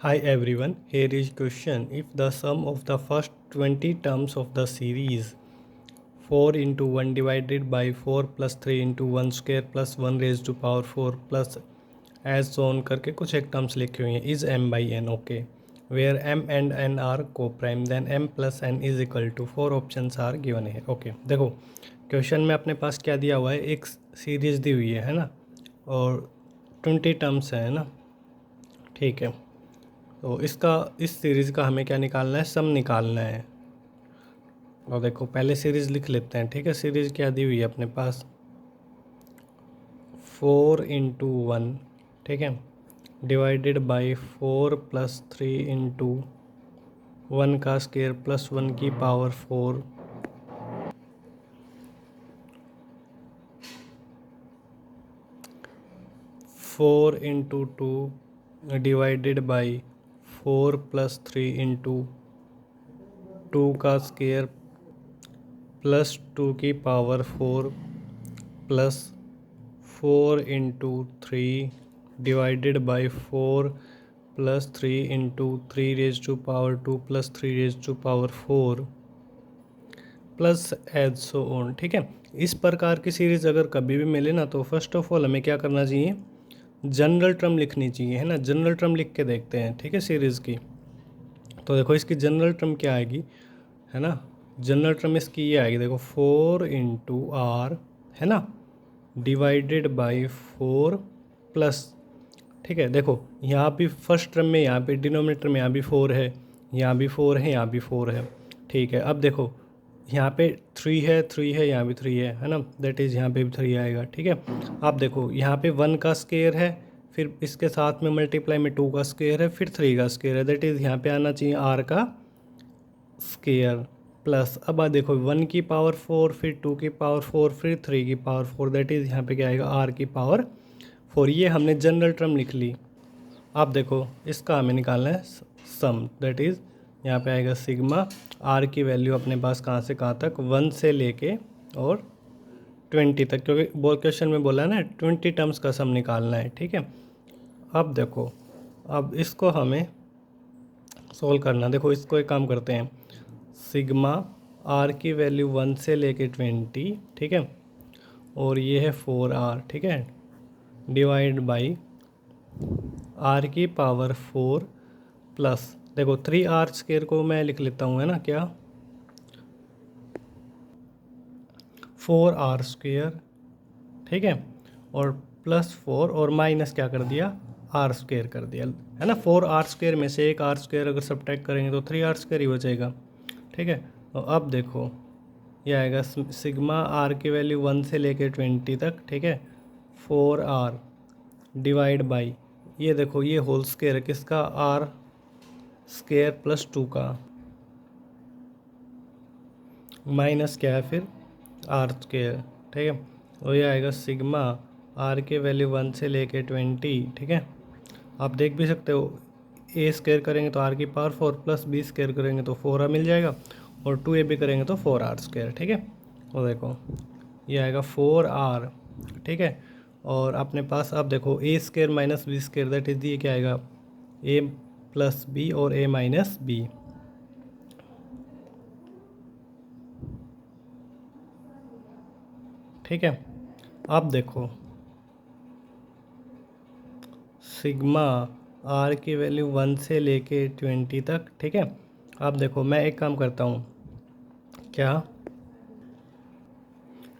Hi everyone, here is question. If the sum of the first 20 terms of the series 4 into 1 divided by 4 plus 3 into 1 square plus 1 raised to power 4 plus as shown करके कुछ एक terms लिखे हुए हैं is m by n okay where m and n are coprime then m plus n is equal to 4 options are given है okay देखो question में अपने पास क्या दिया हुआ है एक सीरीज दी हुई है ना और 20 टर्म्स है ना ठीक है तो इस सीरीज़ का हमें क्या निकालना है सम निकालना है। और देखो पहले सीरीज़ लिख लेते हैं ठीक है। सीरीज़ क्या दी हुई है अपने पास 4 into 1 ठीक है डिवाइडेड बाई 4 प्लस 3 इंटू 1 का स्क्वायर प्लस 1 की power 4 4 into 2 divided by 4 plus 3 into 2 का स्क्वायर प्लस 2 की power 4 plus 4 into 3 divided by 4 plus 3 into 3 raise to power 2 plus 3 raise to power 4 plus as so on ठीक है। इस प्रकार की series अगर कभी भी मिले ना तो फर्स्ट ऑफ ऑल हमें क्या करना चाहिए जनरल टर्म लिखनी चाहिए है ना। जनरल टर्म लिख के देखते हैं ठीक है सीरीज़ की। तो देखो इसकी जनरल टर्म क्या आएगी है ना। जनरल टर्म इसकी ये आएगी देखो 4 इंटू आर है ना डिवाइडेड बाई 4 प्लस ठीक है। देखो यहाँ भी फर्स्ट टर्म में यहाँ पे डिनोमिनेटर में यहाँ भी 4 है यहाँ भी 4 है यहाँ भी 4 है ठीक है। अब देखो यहाँ पे 3 है यहाँ भी 3 है ना दैट इज़ यहाँ पे भी 3 आएगा ठीक है। अब देखो यहाँ पे 1 का स्क्वायर है फिर इसके साथ में मल्टीप्लाई में 2 का स्क्वायर है फिर 3 का स्क्वायर है दैट इज़ यहाँ पे आना चाहिए r का स्क्वायर प्लस अब आ देखो 1 की पावर 4 फिर 2 की पावर 4 फिर 3 की पावर 4 दैट इज़ यहाँ पे क्या आएगा r की पावर 4। ये हमने जनरल टर्म लिख ली। अब देखो इसका हमें निकालना है सम दैट इज़ यहाँ पे आएगा सिग्मा r की वैल्यू अपने पास कहाँ से कहाँ तक 1 से लेके और 20 तक क्योंकि क्वेश्चन में बोला है ना 20 टर्म्स का सम निकालना है ठीक है। अब देखो अब इसको हमें सोल्व करना। देखो इसको एक काम करते हैं सिग्मा आर की वैल्यू 1 से लेके 20 ठीक है और ये है 4r ठीक है डिवाइड बाई आर की पावर 4 प्लस देखो 3r स्क्वायर को मैं लिख लेता हूँ है ना क्या 4r स्क्वायर ठीक है और प्लस 4 और माइनस क्या कर दिया आर स्क्वायर कर दिया है ना। 4r स्क्वायर में से एक r स्क्वायर अगर सब्ट्रैक्ट करेंगे तो 3r स्क्वायर ही बचेगा ठीक है। तो अब देखो ये आएगा सिग्मा r की वैल्यू 1 से लेके 20 तक ठीक है 4r डिवाइड बाई ये देखो ये होल स्क्वायर है किसका r स्क्वायर प्लस 2 का माइनस क्या है फिर r स्क्वायर ठीक है। और ये आएगा सिग्मा r की वैल्यू 1 से लेके 20 ठीक है। आप देख भी सकते हो a स्क्वायर करेंगे तो r की पावर 4 प्लस b स्क्वायर करेंगे तो 4r मिल जाएगा और 2ab करेंगे तो 4r स्क्वायर ठीक है। और देखो ये आएगा 4r ठीक है और अपने पास अब देखो a square minus B square that is ये क्या आएगा a प्लस बी और a माइनस बी ठीक है। अब देखो सिग्मा r की वैल्यू 1 से लेके 20 तक ठीक है। अब देखो मैं एक काम करता हूँ क्या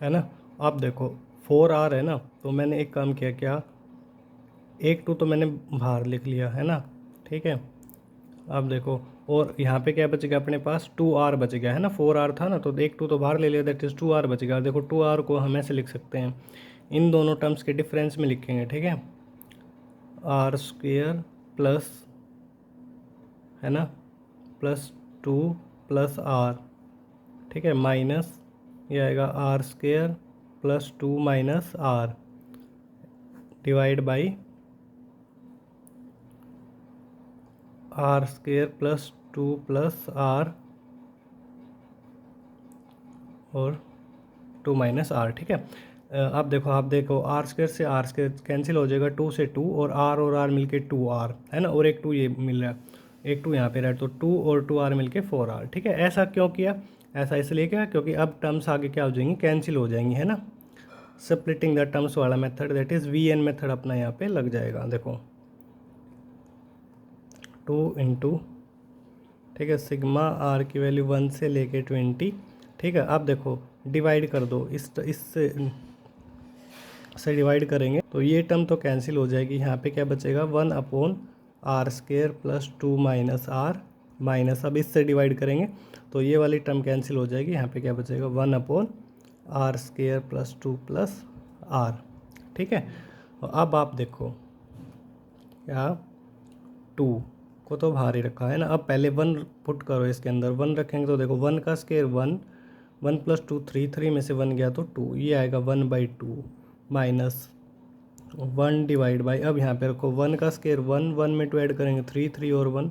है ना। अब देखो 4r है ना तो मैंने एक काम किया क्या एक 2 तो मैंने बाहर लिख लिया है ना ठीक है। अब देखो और यहाँ पे क्या बच गया अपने पास 2r बच गया है ना 4r था ना तो एक 2 तो बाहर ले लिया दैट इज़ 2r बच गया। देखो 2r को हम ऐसे लिख सकते हैं इन दोनों टर्म्स के डिफरेंस में लिखेंगे ठीक है r स्क्वेयर प्लस है ना प्लस 2 प्लस r ठीक है माइनस ये आएगा r square plus 2 minus r divide by r square plus 2 plus r और 2 माइनस r ठीक है। आप देखो आर स्क्र से आर स्क्र कैंसिल हो जाएगा, 2 से 2 और आर मिलके 2r है ना, और एक 2 ये मिल रहा है, एक 2 यहाँ पे रहा है, तो 2 और 2r मिलके 4r। ठीक है, ऐसा क्यों किया? ऐसा इसलिए क्या, क्योंकि अब टर्म्स आगे क्या हो जाएंगी, कैंसिल हो जाएंगी, है ना। स्प्लिटिंग द टर्म्स वाला method, that is we an method अपना यहाँ पे लग जाएगा। देखो 2 इंटू, ठीक है, सिग्मा आर की वैल्यू 1 से लेके 20। ठीक है, अब देखो डिवाइड कर दो, इससे डिवाइड करेंगे तो ये टर्म तो कैंसिल हो जाएगी। यहाँ पे क्या बचेगा, 1/r² plus 2 minus are minus, अब इससे डिवाइड करेंगे तो ये वाली टर्म कैंसिल हो जाएगी। यहाँ पे क्या बचेगा, 1/r² प्लस 2 प्लस आर। ठीक है, और अब आप देखो क्या, 2 को तो बाहर ही रखा है ना, अब पहले 1 पुट करो इसके अंदर, 1 रखेंगे तो देखो 1 का स्क्वायर 1, 1 प्लस 2 3, 3 में से 1 गया तो 2, ये आएगा 1/2 माइनस 1 डिवाइड बाई, अब यहाँ पे रखो 1 का स्क्वायर 1, 1 में 2 ऐड करेंगे 3, 3 और 1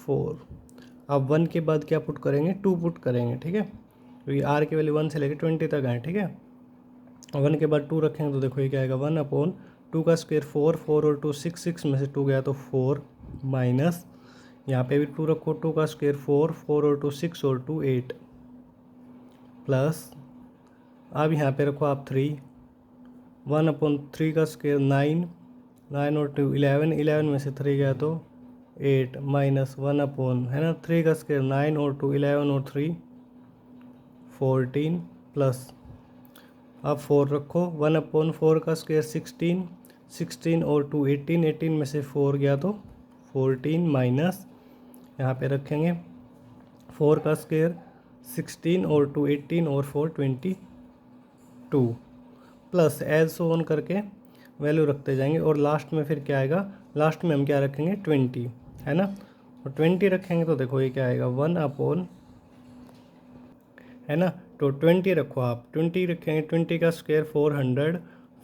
4। अब 1 के बाद क्या पुट करेंगे, 2 पुट करेंगे। ठीक है, क्योंकि आर की वैल्यू 1 से लेकर 20 तक है। ठीक है, 1 के बाद 2 रखेंगे तो देखो ये क्या आएगा, 1/2 का स्क्वायर 4, 4 और 2 6, 6 में से 2 गया तो 4 माइनस, यहाँ पे भी 2 रखो, 2 का स्क्वायर 4, 4 और 2 6 और 2 8 प्लस, अब यहाँ पे रखो आप 3, 1/3 का स्क्वायर 9, 9 और 2 11, 11 में से 3 गया तो 8 माइनस 1 है ना, 3 का स्क्वायर 9 और 2 11 और 3 14 प्लस, अब 4 रखो, 1/4 का स्क्वायर 16, 16 और 2 18, 18 में से 4 गया तो 14 माइनस, यहाँ पे रखेंगे 4 का स्क्वायर 16 और 2 18 और 4 22 प्लस, एज सो ऑन करके वैल्यू रखते जाएंगे, और लास्ट में फिर क्या आएगा, लास्ट में हम क्या रखेंगे 20, है ना, और 20 रखेंगे तो देखो ये क्या आएगा 1/, है ना, तो 20 रखो आप, 20 रखेंगे, 20 का स्क्वायर 400,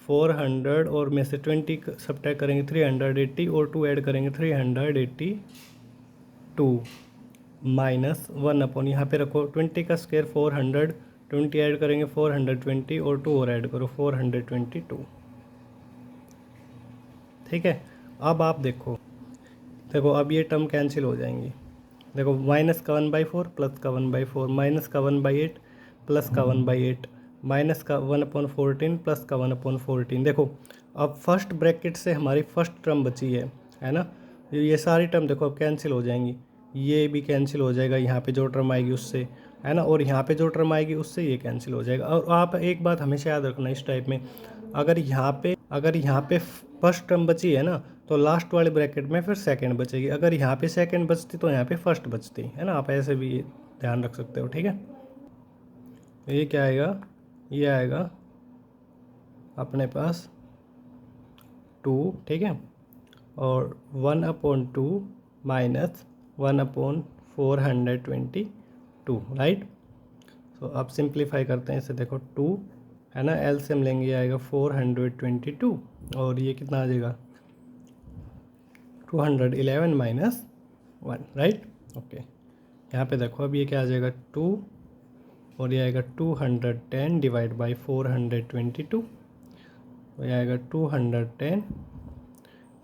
400 और में से 20 सब्ट्रैक्ट करेंगे 380 और 2 ऐड करेंगे 382 माइनस 1/, यहाँ पे रखो 20 का स्क्वायर 400, 20 ऐड करेंगे 420 और 2 और ऐड करो 422। ठीक है, अब आप देखो अब ये टर्म कैंसिल हो जाएंगी। देखो माइनस का 1/4 प्लस का 1/4, माइनस का 1/8 प्लस का 1/8, माइनस का 1/14 प्लस का 1/14। देखो अब फर्स्ट ब्रैकेट से हमारी फर्स्ट टर्म बची है ना, ये सारी टर्म देखो अब कैंसिल हो जाएंगी, ये भी कैंसिल हो जाएगा, यहाँ पे जो टर्म आएगी उससे, है ना, और यहाँ पे जो टर्म आएगी उससे ये कैंसिल हो जाएगा। और आप एक बात हमेशा याद रखना इस टाइप में, अगर यहाँ पे फर्स्ट टर्म बची है ना, तो लास्ट वाले ब्रैकेट में फिर सेकंड बचेगी, अगर यहाँ पे सेकंड बचती तो यहाँ पे फर्स्ट बचती, है ना, आप ऐसे भी ध्यान रख सकते हो। ठीक है, ये क्या आएगा, ये आएगा अपने पास 2, ठीक है, और 1/2 माइनस 1/422, राइट। तो आप सिंप्लीफाई करते हैं इसे, देखो 2 है ना, एलसीएम लेंगे आएगा 422, और ये कितना आ जाएगा 211 माइनस 1, राइट। ओके, यहाँ पे देखो अब ये क्या आ जाएगा 2, और ये आएगा 210 डिवाइड बाई 422, तो ये आएगा 210,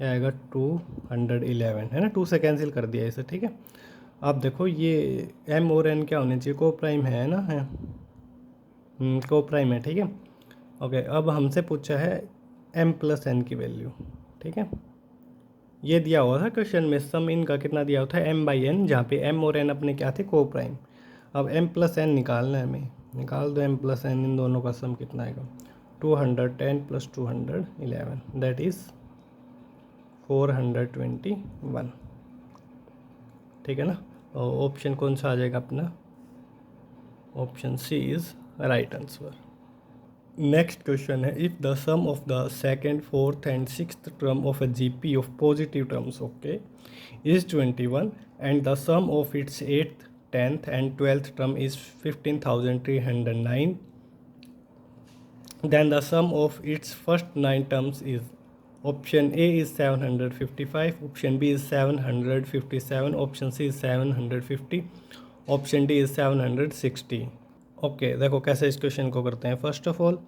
ये आएगा 211, है ना, 2 से कैंसिल कर दिया इसे। ठीक है, आप देखो ये m और n क्या होने चाहिए, को प्राइम है ना, है को प्राइम है। ठीक है, ओके, अब हमसे पूछा है m प्लस n की वैल्यू। ठीक है, ये दिया हुआ था क्वेश्चन में, सम इनका कितना दिया हुआ था m/n, जहाँ पे m और n अपने क्या थे, को प्राइम। अब m प्लस n निकालना है हमें, निकाल दो m प्लस n, इन दोनों का सम कितना आएगा 210 प्लस 211, दैट इज़ 421। ठीक है ना, और ऑप्शन कौन सा आ जाएगा अपना, option C is right answer. Next question है, if the sum of the second, fourth and sixth term of a GP of positive terms, okay, is 21 and the sum of its 8th, 10th and 12th term is 15,309, then the sum of its first 9 terms is, option A is 755, option B is 757, option C is 750, option D is 760। Okay, देखो कैसे इस question को करते हैं। First of all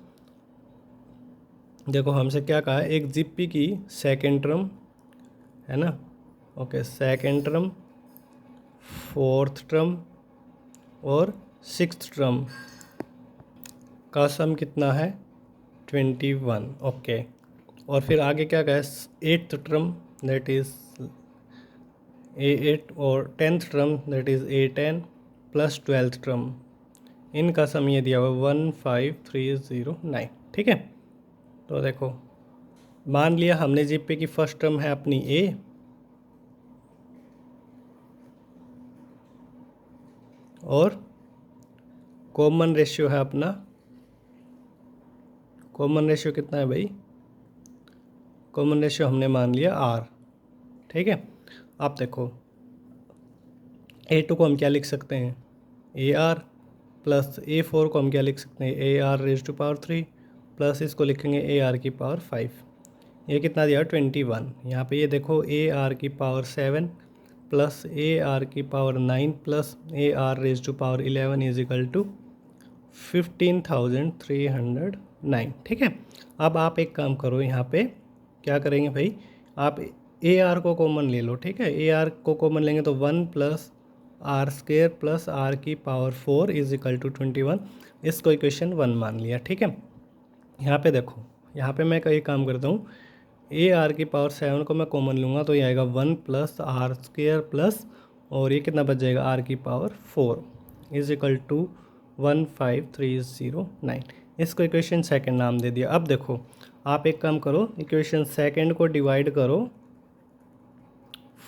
देखो हमसे क्या कहा है, एक जीपी की सेकेंड टर्म है ना, okay, second term, fourth term और सिक्स्थ टर्म का सम कितना है 21, ओके। और फिर आगे क्या कहा है, eighth term that is A8 और tenth term that is A10 plus twelfth term, इनका सम ये दिया हुआ 15309, ठीक है। तो देखो मान लिया हमने जीपी की फर्स्ट टर्म है अपनी A और कॉमन रेशियो है अपना, कॉमन रेशियो कितना है भाई, कॉमन रेशियो हमने मान लिया R, ठीक है। आप देखो A2 को हम क्या लिख सकते हैं, AR प्लस A4 को हम क्या लिख सकते हैं, AR raise to power 3 plus इसको लिखेंगे AR की पावर 5, ये कितना दिया 21। यहाँ पे ये देखो AR की पावर 7 प्लस AR की power 9 plus AR raise to power 11 is equal to 15,309, ठीक है। अब आप एक काम करो, यहाँ पे क्या करेंगे भाई, आप AR को कॉमन ले लो, ठीक है। AR को कॉमन लेंगे तो 1 plus are square plus are की पावर 4 इज इक्वल टू 21, इसको इक्वेशन 1 मान लिया, ठीक है। यहाँ पे देखो, यहाँ पे मैं कई काम करता हूँ, AR की पावर 7 को मैं कॉमन लूँगा तो ये आएगा 1 प्लस आर स्क्वेयर प्लस, और ये कितना बच जाएगा R की पावर 4 इज इक्वल टू 15309, इसको इक्वेशन सेकंड नाम दे दिया। अब देखो आप एक काम करो, इक्वेशन सेकंड को डिवाइड करो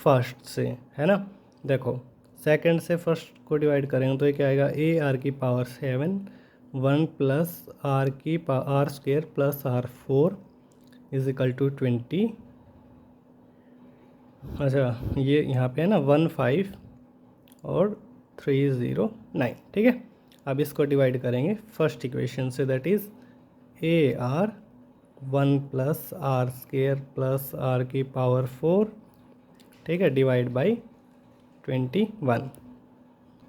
फर्स्ट से, है ना। देखो सेकंड से फर्स्ट को डिवाइड करेंगे तो ये क्या आएगा, AR की पावर 7 1 प्लस आर की R square plus R4 is equal to 20, अच्छा ये यहाँ पे है ना 15 और 309, ठीक है। अब इसको डिवाइड करेंगे फर्स्ट इक्वेशन से, that is AR 1 plus are square plus are की पावर 4, ठीक है, डिवाइड बाई 21।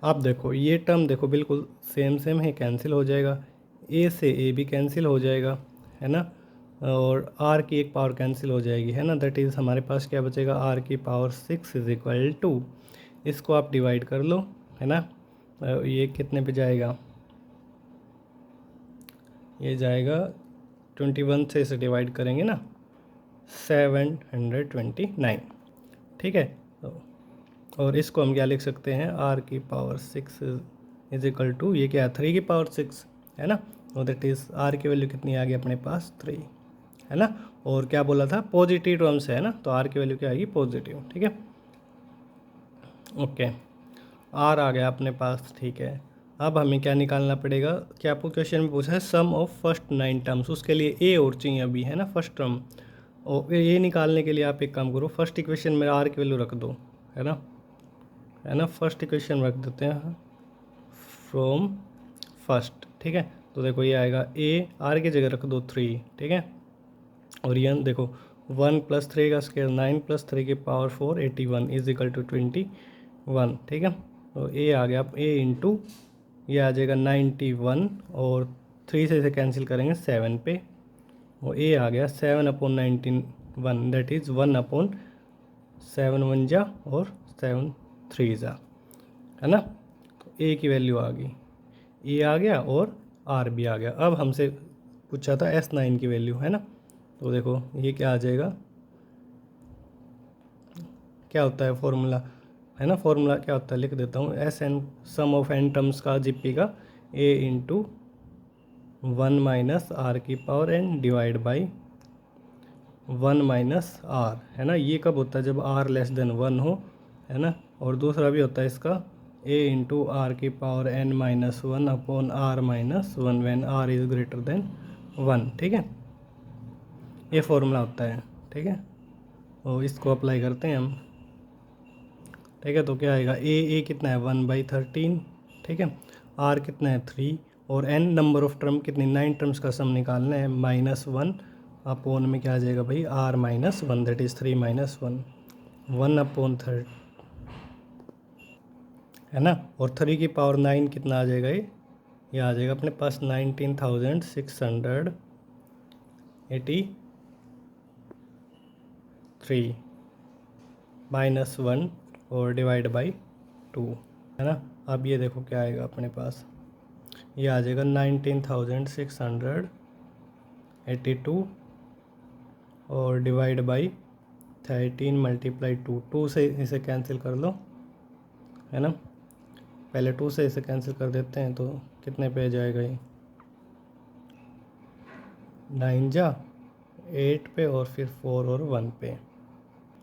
आप देखो ये टर्म देखो बिल्कुल सेम सेम है, कैंसिल हो जाएगा, A से A भी कैंसिल हो जाएगा, है ना, और R की एक पावर कैंसिल हो जाएगी, है ना, दैट इज़ हमारे पास क्या बचेगा, R की पावर 6 इज इक्वल टू, इसको आप डिवाइड कर लो, है ना, ये कितने पे जाएगा, ये जाएगा 21 से इसे डिवाइड करेंगे ना 729, ठीक है। और इसको हम क्या लिख सकते हैं, R की पावर 6 इज इक्वल टू, ये क्या है 3 की पावर 6, है ना, और दैट इज़ R की वैल्यू कितनी आ गई अपने पास 3, है ना। और क्या बोला था, पॉजिटिव टर्म से, है ना, तो R की वैल्यू क्या आएगी पॉजिटिव, ठीक है, ओके। R आ गया अपने पास, ठीक है। अब हमें क्या निकालना पड़ेगा, क्या आपको क्वेश्चन में पूछा है सम ऑफ फर्स्ट 9 टर्म्स, उसके लिए A और चाहिए अभी, है ना, फर्स्ट टर्म, और ये निकालने के लिए आप एक काम करो, फर्स्ट इक्वेशन में R की वैल्यू रख दो, है ना, फर्स्ट इक्वेशन रख देते हैं फ्रॉम फर्स्ट, ठीक है। तो देखो ये आएगा R की जगह रख दो 3, ठीक है, और ये देखो 1 प्लस 3 का स्क्वायर 9 प्लस 3 की पावर 4 81 इज इक्वल टू 21, ठीक है। तो A आ गया, A इंटू ये आ जाएगा 91, और 3 से इसे कैंसिल करेंगे 7 पे, और A आ गया 7/91 दैट इज़ 1/7 1 जा और 7 3 जा, है ना। तो A की वैल्यू आ गई, A आ गया और R भी आ गया। अब हमसे पूछा था S9 की वैल्यू, है ना, तो देखो ये क्या आ जाएगा, क्या होता है फॉर्मूला, है ना, फॉर्मूला क्या होता है लिख देता हूँ, SN sum of n terms का जीपी का A इंटू 1 माइनस आर की power n divide by 1 minus r, है ना। ये कब होता है, जब R लेस देन 1 हो, है ना। और दूसरा भी होता है इसका A इंटू आर की power n minus 1 upon R minus 1 when R is greater than 1, ठीक है, ये फॉर्मूला होता है, ठीक है। और इसको अप्लाई करते हैं हम, ठीक है। तो क्या आएगा, ए कितना है 1/13, ठीक है, R कितना है 3, और n नंबर ऑफ टर्म कितनी 9 टर्म्स का सम निकालना है, -1 अपॉन में क्या आ जाएगा भाई R minus 1 that is 3 minus 1 1/3, है ना। और 3 की पावर 9 कितना आ जाएगा, ये आ जाएगा अपने पास 19,600 83 माइनस 1 और डिवाइड बाई 2 है ना। अब ये देखो क्या आएगा अपने पास, ये आ जाएगा 19,682 और डिवाइड बाई 13 मल्टीप्लाई 2 से इसे कैंसिल कर लो है ना। पहले 2 से इसे कैंसिल कर देते हैं तो कितने पे जाएगा ये, 9 जा 8 पे और फिर 4 और 1 पे।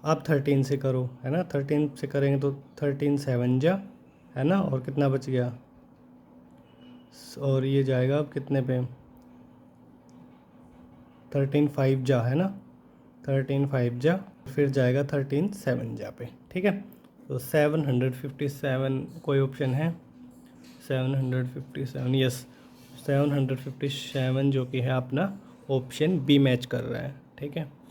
आप 13 से करो है ना, 13 से करेंगे तो 13 7 जा है ना, और कितना बच गया, और ये जाएगा अब कितने पे, 13 5 जा है ना, 13 5 जा फिर जाएगा 13 7 जा पे। ठीक है, तो 757 कोई ऑप्शन है, 757 यस, 757 जो कि है अपना ऑप्शन बी मैच कर रहा है। ठीक है।